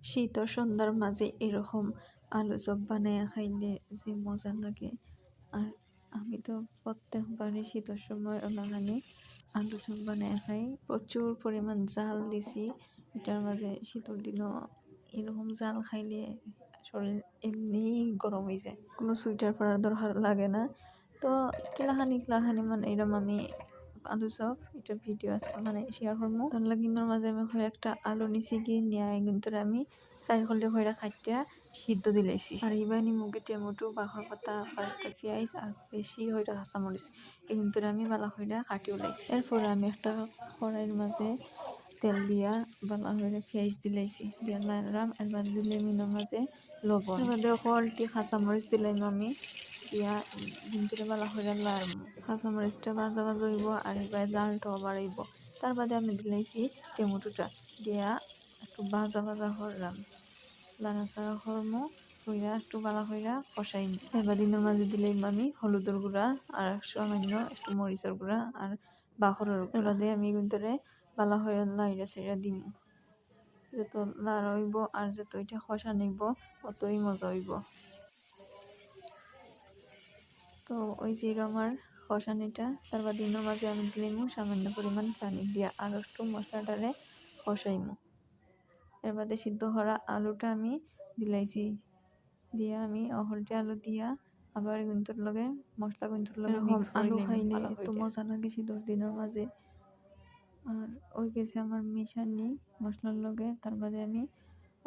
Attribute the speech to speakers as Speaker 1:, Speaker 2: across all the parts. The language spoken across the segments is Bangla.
Speaker 1: শীতর সন্ধ্যার মাঝে এরকম আলু চপ বানাইয়া খাইলে যে মজা লাগে। আর আমি তো প্রত্যেকবারই শীতের সময় ওলাখানি আলু চপ বানাইয়া খাই। প্রচুর পরিমাণ জাল দিছি এটার মাঝে। শীতের দিনও এরকম জাল খাইলে শরীর এমনিই গরম হয়ে যায়, কোনো সুইটার পরার দরকার লাগে না। তো কিলাখানি মানে এরকম আমি আলু চপ এটা ভিডিও আজকে মানে শেয়ার করবো। তার কিন্তু মাঝে আমি একটা আলু নিছি কি নিয়ে কিন্তু আমি চার খল্লি খয়রা খাইটা সিদ্ধ দিলাইছি। আর ইবানি মুগে টমেটো বাখর পাতা কয়েকটা পেঁয়াজ আর বেশি হইরা কাঁচামরিচ কিন্তু আমি বালা হইরা কাটি উলাইছি। এরপরে আমি একটা কড়াইয়ের মাঝে তেল দিয়া বালা হইরা পেঁয়াজ দিলাইছি, দিয়া লাইরাম। এবার দিলে মিনোর মাঝে লবণ, এবার দিয়ে কলটি কাঁচামরিচ দিলাম আমি, দিয়া ভিতরে বালা হইরা লাইরাম। কাঁচামরিচটা ভাজা হইব আর এবার জালটাও বাড়াইব। তার বাদে আমি দিলাইছি টমেটোটা, দিয়া একটু ভাজা করলাম, লাড়াচাড়া করমো হইয়া একটু বালা হইরা কষাই। এবার দিনের মাঝে দিলাম আমি হলুদের গুঁড়া আর সামান্য একটু মরিচের গুঁড়া আর বাখরের গুঁড়া। এবার দিয়ে আমি কিন্তু বালা হইরা লাইরা সেরা দিম। যত লাড়া হইব আর যত এটা কষা নিব অতই মজা হইব। তো ওই যে আমার কষানিটা, তারপর দিনের মাঝে আমি দিলাম সামান্য পরিমাণ পানি দিয়া আর একটু মশলাটারে কষাইমু। এর বাদে সিদ্ধ করা আলুটা আমি দিলাইছি, দিয়া আমি অহলটি আলু দিয়া আবার গুন্তর লগে মশলা গুন্তর লগে মিক্স করে আলু খাইলে এত মজা লাগে শীতের দিনের মাঝে। আর ওই গেছে আমার মিশানি মশলার লগে। তার বাদে আমি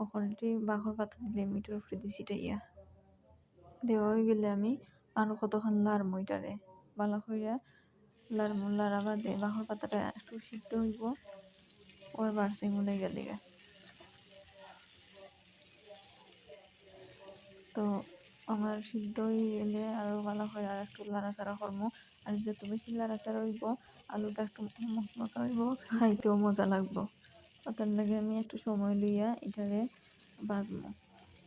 Speaker 1: অহলটি বাখর পাতা দিলে মিটার উপরে দিছি টাইয়া দেওয়া হয়ে গেলে আমি আরো কতক্ষণ লাড়মু এটারে বালা কইরা লাড়মু। লাড়া বাদে বাখর পাতাটা একটু সিদ্ধ হইব ওর বাড়ছে মুলাইরা দিকে। তো আমার সিদ্ধ হয়ে গেলে আরো ভালো করে আর একটু লাড়াচাড়া করবো। আর যত বেশি লাড়াচাড়া হইব আলুটা একটু মচমচা হইব, খাইতেও মজা লাগবো। তার লাগে আমি একটু সময় লইয়া এটারে ভাজবো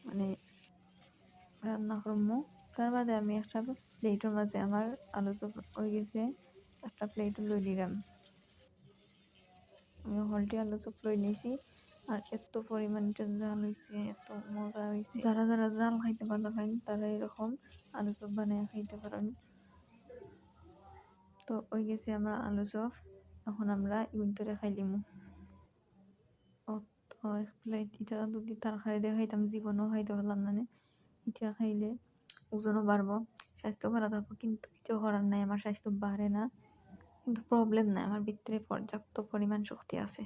Speaker 1: মানে রান্না করবো। তার বাদে আমি একটা প্লেটের মাঝে আমার আলু চপ হয়ে গেছে, একটা প্লেট লই দিলাম। আমি হলটি আলু চপ লই নিয়েছি। আর এত পরিমাণটা জাল হয়েছে, এত মজা হয়েছে। যারা যারা জাল খাইতে ভালো খান তারা এরকম আলু চপ বানিয়ে খাইতে পারেন। তো ওই গেছে আমরা আলু চপ, এখন আমরা ইগুন্তরে খাইলিমু। এক প্লেট এটা যদি তরকারি দিয়ে খাইতাম জীবনও খাইতে পারলাম না। এটা খাইলে ওজনও বাড়বো, স্বাস্থ্য ভালো থাকবো। কিন্তু কিছু করার নাই, আমার স্বাস্থ্য বাড়ে না কিন্তু প্রবলেম নাই, আমার ভিতরে পর্যাপ্ত পরিমাণ শক্তি আছে।